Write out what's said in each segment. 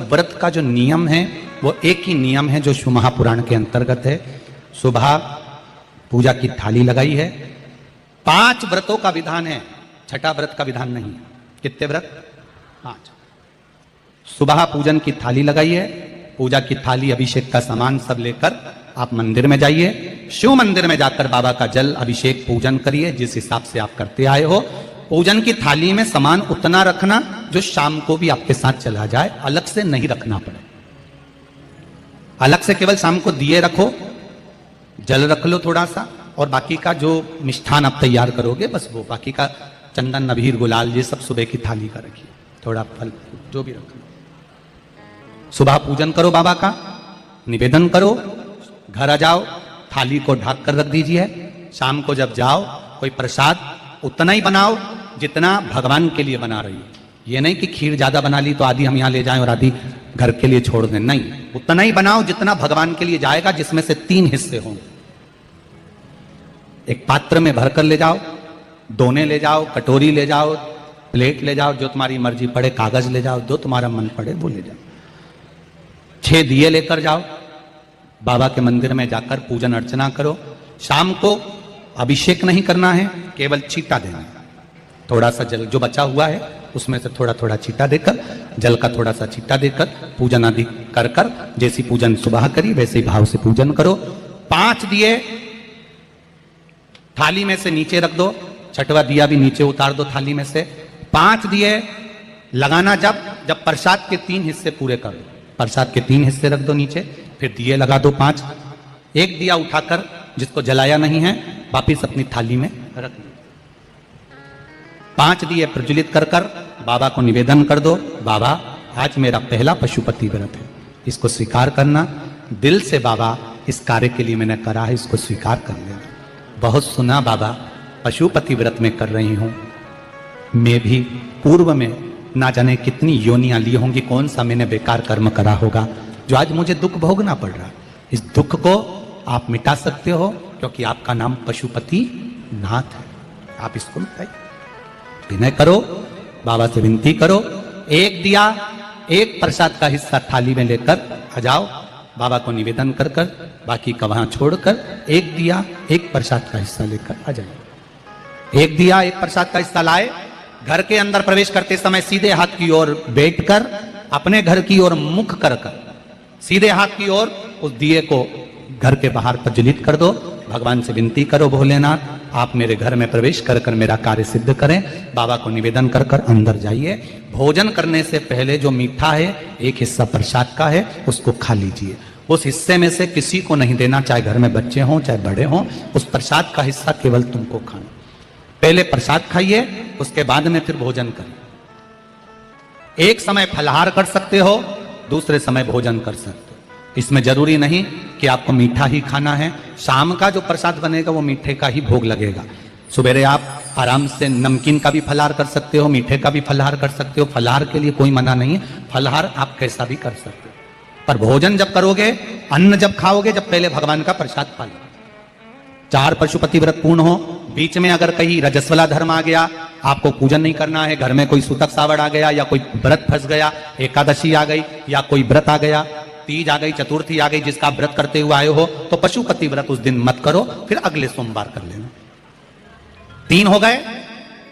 व्रत का जो नियम है वो एक ही नियम है जो शिव महापुराण के अंतर्गत है। सुबह पूजा की थाली लगाई है। 5 व्रतों का विधान है, छठा व्रत का विधान नहीं है। कितने व्रत? 5। सुबह पूजन की थाली लगाई है। पूजा की थाली, अभिषेक का सामान सब लेकर आप मंदिर में जाइए। शिव मंदिर में जाकर बाबा का जल अभिषेक पूजन करिए जिस हिसाब से आप करते आए हो। पूजन की थाली में सामान उतना रखना जो शाम को भी आपके साथ चला जाए, अलग से नहीं रखना पड़े। अलग से केवल शाम को दिए रखो, जल रख लो थोड़ा सा, और बाकी का जो मिष्ठान आप तैयार करोगे बस वो, बाकी का चंदन अबीर गुलाल ये सब सुबह की थाली का रखिए, थोड़ा फल जो भी रख लो। सुबह पूजन करो, बाबा का निवेदन करो, घर आ जाओ, थाली को ढक कर रख दीजिए। शाम को जब जाओ कोई प्रसाद उतना ही बनाओ जितना भगवान के लिए बना रही है। ये नहीं कि खीर ज्यादा बना ली तो आधी हम यहाँ ले जाएं और आधी घर के लिए छोड़ दें, नहीं, उतना ही बनाओ जितना भगवान के लिए जाएगा, जिसमें से 3 हिस्से हों। एक पात्र में भरकर ले जाओ, दोने ले जाओ, कटोरी ले जाओ, प्लेट ले जाओ, जो तुम्हारी मर्जी पड़े, कागज ले जाओ, जो तुम्हारा मन पड़े वो ले जाओ। 6 दिए लेकर जाओ, बाबा के मंदिर में जाकर पूजन अर्चना करो। शाम को अभिषेक नहीं करना है, केवल छींटा देना है। थोड़ा सा जल जो बचा हुआ है उसमें से थोड़ा थोड़ा छींटा देकर, जल का थोड़ा सा छींटा देकर पूजन आदि कर कर, जैसी पूजन सुबह करी वैसे ही भाव से पूजन करो। 5 दिए थाली में से नीचे रख दो, 6वां दिया भी नीचे उतार दो थाली में से। 5 दिए लगाना जब प्रसाद के 3 हिस्से पूरे कर दो, प्रसाद के 3 हिस्से रख दो नीचे, फिर दिए लगा दो 5। एक दिया उठाकर जिसको जलाया नहीं है वापिस अपनी थाली में रख दो। 5 दिए प्रज्वलित कर कर बाबा को निवेदन कर दो, बाबा आज मेरा पहला पशुपति व्रत है, इसको स्वीकार करना। दिल से बाबा इस कार्य के लिए मैंने करा है, इसको स्वीकार कर लेना। बहुत सुना बाबा पशुपति व्रत में कर रही हूं, मैं भी पूर्व में ना जाने कितनी योनियां ली होंगी, कौन सा मैंने बेकार कर्म करा होगा जो आज मुझे दुख भोगना पड़ रहा है। इस दुख को आप मिटा सकते हो क्योंकि आपका नाम पशुपति नाथ है। आप इसको मिटाइए, विनय करो, बाबा से विनती करो। एक दिया, एक प्रसाद का हिस्सा थाली में लेकर आ जाओ, बाबा को निवेदन कर कर, बाकी का वहां छोड़कर एक दिया, एक प्रसाद का हिस्सा लेकर आ जाइए। एक दिया, एक प्रसाद का हिस्सा लाए, घर के अंदर प्रवेश करते समय सीधे हाथ की ओर बैठकर, अपने घर की ओर मुख कर कर सीधे हाथ की ओर उस दिए को घर के बाहर प्रज्वलित कर दो। भगवान से विनती करो, भोलेनाथ आप मेरे घर में प्रवेश कर कर मेरा कार्य सिद्ध करें। बाबा को निवेदन कर कर अंदर जाइए। भोजन करने से पहले जो मीठा है, एक हिस्सा प्रसाद का है, उसको खा लीजिए। उस हिस्से में से किसी को नहीं देना, चाहे घर में बच्चे हों चाहे बड़े हों। उस प्रसाद का हिस्सा केवल तुमको खाना। पहले प्रसाद खाइए, उसके बाद में फिर भोजन करिए। एक समय फलाहार कर सकते हो, दूसरे समय भोजन कर सकते हो। इसमें जरूरी नहीं कि आपको मीठा ही खाना है। शाम का जो प्रसाद बनेगा वो मीठे का ही भोग लगेगा। सुबेरे आप आराम से नमकीन का भी फलाहार कर सकते हो, मीठे का भी फलाहार कर सकते हो। फलाहार के लिए कोई मना नहीं है, फलाहार आप कैसा भी कर सकते हो। पर भोजन जब करोगे, अन्न जब खाओगे, जब पहले भगवान का प्रसाद खा लो। 4 पशुपति व्रत पूर्ण हो। बीच में अगर कहीं रजस्वला धर्म आ गया, आपको पूजन नहीं करना है, घर में कोई सूतक सावड़ आ गया, या कोई व्रत फंस गया, एकादशी आ गई, या कोई व्रत आ गया, तीज आ गई, चतुर्थी आ गई, जिसका व्रत करते हुए आए हो, तो पशुपति व्रत उस दिन मत करो, फिर अगले सोमवार कर लेना। 3 हो गए,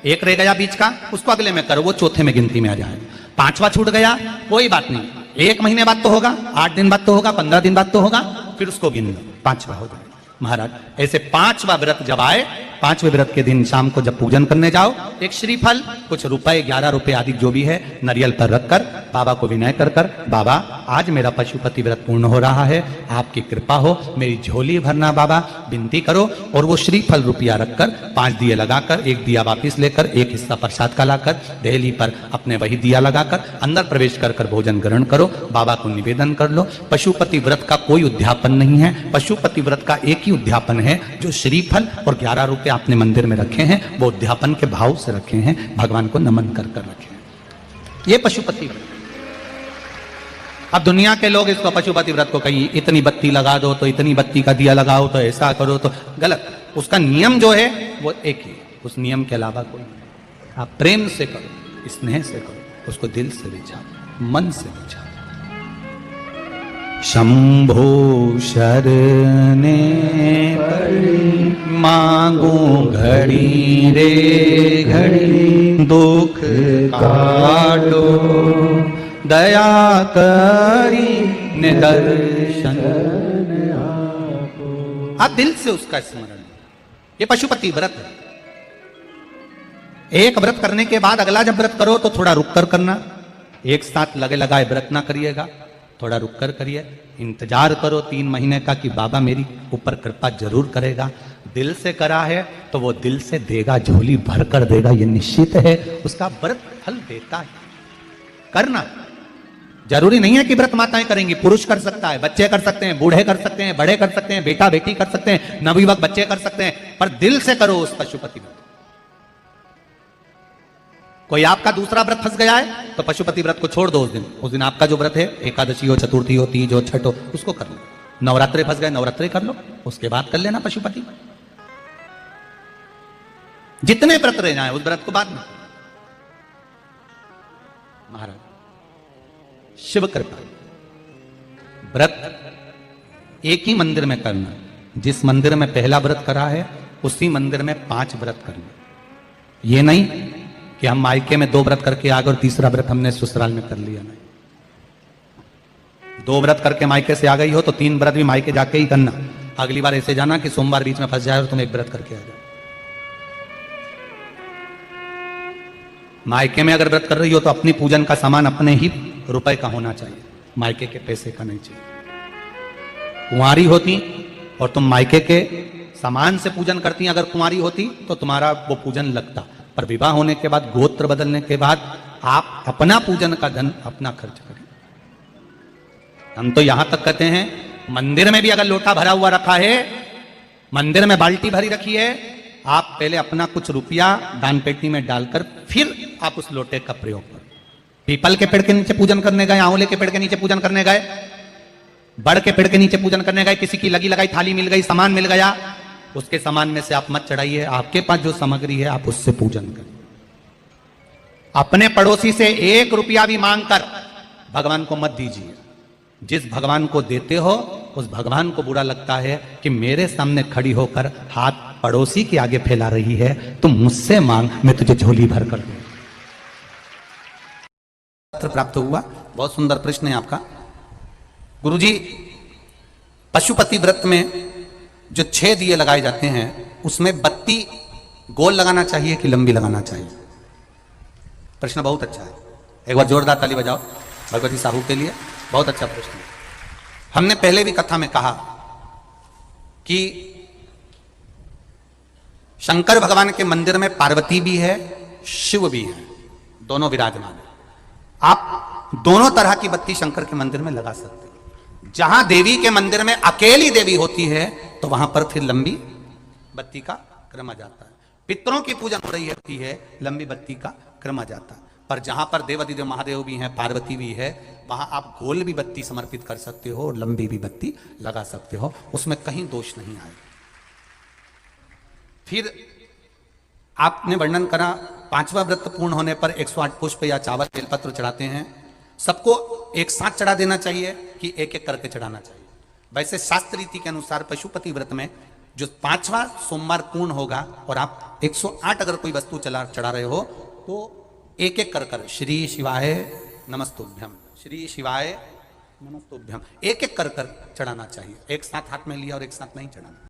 एक रह गया बीच का, उसको अगले में करो, वो चौथे में गिनती में आ जाए। 5वां छूट गया, कोई बात नहीं, 1 महीने बाद तो होगा, 8 दिन बाद तो होगा, 15 दिन बाद तो होगा, फिर उसको गिन लो, 5वां हो जाए। महाराज ऐसे 5वां व्रत जब आए, 5वें व्रत के दिन शाम को जब पूजन करने जाओ, एक श्रीफल, कुछ रुपए, 11 रुपए आदि जो भी है, नारियल पर रखकर बाबा को विनय कर कर, बाबा आज मेरा पशुपति व्रत पूर्ण हो रहा है, आपकी कृपा हो, मेरी झोली भरना बाबा, विनती करो। और वो श्रीफल रुपया रखकर 5 दिए लगाकर, एक दिया वापिस लेकर, एक हिस्सा प्रसाद का लाकर देहली पर अपने वही दिया लगाकर अंदर प्रवेश कर कर भोजन ग्रहण करो। बाबा को निवेदन कर लो। पशुपति व्रत का कोई उद्यापन नहीं है, पशुपति व्रत का एक ही उद्यापन है, जो श्रीफल और 11 रुपए आपने मंदिर में रखे हैं, वो उद्यापन के भाव से रखे हैं, भगवान को नमन कर कर रखे हैं। ये पशुपति व्रत। अब दुनिया के लोग इसको पशुपति व्रत को कहीं इतनी बत्ती लगा दो, तो इतनी बत्ती का दिया लगाओ, तो ऐसा करो, तो गलत। उसका नियम जो है वो एक ही, उस नियम के अलावा कोई नहीं। आप प्रेम से करो, स्नेह से करो, उसको दिल से विचारो, मन से विचारो। शंभो शरणे पड़ी, मांगू घड़ी रे घड़ी, दुख काटो दया करी निदर्शन। आप दिल से उसका स्मरण, ये पशुपति व्रत है। एक व्रत करने के बाद अगला जब व्रत करो तो थोड़ा रुक कर करना, एक साथ लगे लगाए व्रत ना करिएगा, थोड़ा रुक कर करिए, इंतजार करो 3 महीने का कि बाबा मेरी ऊपर कृपा जरूर करेगा। दिल से करा है तो वो दिल से देगा, झोली भर कर देगा, ये निश्चित है, उसका व्रत फल देता है। करना जरूरी नहीं है कि व्रत माताएं करेंगी, पुरुष कर सकता है, बच्चे कर सकते हैं, बूढ़े कर सकते हैं, बड़े कर सकते हैं, बेटा बेटी कर सकते हैं, नवयुवक बच्चे कर सकते हैं, पर दिल से करो उस पशुपति व्रत। कोई आपका दूसरा व्रत फंस गया है तो पशुपति व्रत को छोड़ दो। उस दिन आपका जो व्रत है, एकादशी हो, चतुर्थी हो, तीज हो, छठ हो, उसको कर लो। नवरात्रे फंस गए, नवरात्रे कर लो, उसके बाद कर लेना पशुपति। जितने व्रत रह जाए उस व्रत को बाद में। महाराज शिव कृपा, व्रत एक ही मंदिर में करना। जिस मंदिर में पहला व्रत करा है उसी मंदिर में 5 व्रत करना। ये नहीं कि हम मायके में 2 व्रत करके आ गए और तीसरा व्रत हमने ससुराल में कर लिया। नहीं, 2 व्रत करके मायके से आ गई हो तो 3 व्रत भी मायके जाके ही करना। अगली बार ऐसे जाना कि सोमवार बीच में फंस जाए और तुम 1 व्रत करके आ जाओ। मायके में अगर व्रत कर रही हो तो अपनी पूजन का सामान अपने ही रुपए का होना चाहिए, मायके के पैसे का नहीं चाहिए। कुंवारी होती और तुम मायके के सामान से पूजन करती, अगर कुंवारी होती तो तुम्हारा वो पूजन लगता, पर विवाह होने के बाद, गोत्र बदलने के बाद आप अपना पूजन का धन अपना खर्च करें। हम तो यहां तक कहते हैं मंदिर में भी अगर लोटा भरा हुआ रखा है, मंदिर में बाल्टी भरी रखी है, आप पहले अपना कुछ रुपया दान पेटी में डालकर फिर आप उस लोटे का प्रयोग करें। पीपल के पेड़ के नीचे पूजन करने गए, आंवले के पेड़ के नीचे पूजन करने गए, बड़ के पेड़ के नीचे पूजन करने गए, किसी की लगी लगाई थाली मिल गई, सामान मिल गया, उसके सामान में से आप मत चढ़ाइए। आपके पास जो सामग्री है आप उससे पूजन करें। अपने पड़ोसी से 1 रुपया भी मांगकर भगवान को मत दीजिए। जिस भगवान को देते हो उस भगवान को बुरा लगता है कि मेरे सामने खड़ी होकर हाथ पड़ोसी के आगे फैला रही है, तुम मुझसे मांग, मैं तुझे झोली भर कर दूं। पत्र प्राप्त हुआ, बहुत सुंदर प्रश्न है आपका। गुरुजी, पशुपति व्रत में जो 6 दिए लगाए जाते हैं उसमें बत्ती गोल लगाना चाहिए कि लंबी लगाना चाहिए? प्रश्न बहुत अच्छा है, एक बार जोरदार ताली बजाओ भगवती साहू के लिए, बहुत अच्छा प्रश्न है। हमने पहले भी कथा में कहा कि शंकर भगवान के मंदिर में पार्वती भी है, शिव भी है, दोनों विराजमान है। आप दोनों तरह की बत्ती शंकर के मंदिर में लगा सकते हैं। जहां देवी के मंदिर में अकेली देवी होती है तो वहां पर फिर लंबी बत्ती का क्रम आ जाता है। पितरों की पूजन हो रही होती है, लंबी बत्ती का क्रम आ जाता है। पर जहां पर देवादिदेव महादेव भी हैं, पार्वती भी है, वहां आप गोल भी बत्ती समर्पित कर सकते हो और लंबी भी बत्ती लगा सकते हो, उसमें कहीं दोष नहीं आएगा। फिर आपने वर्णन करा 5वां व्रत पूर्ण होने पर 108 पुष्प या चावल बेलपत्र चढ़ाते हैं। सबको एक साथ चढ़ा देना चाहिए कि एक एक करके चढ़ाना चाहिए? वैसे शास्त्र रीति के अनुसार पशुपति व्रत में जो 5वां सोमवार पूर्ण होगा और आप 108 अगर कोई वस्तु चढ़ा रहे हो तो एक एक कर श्री शिवाय नमस्तुभ्यम, श्री शिवाय नमस्तुभ्यम, एक एक कर चढ़ाना चाहिए। एक साथ हाथ में लिया और एक साथ नहीं चढ़ाना।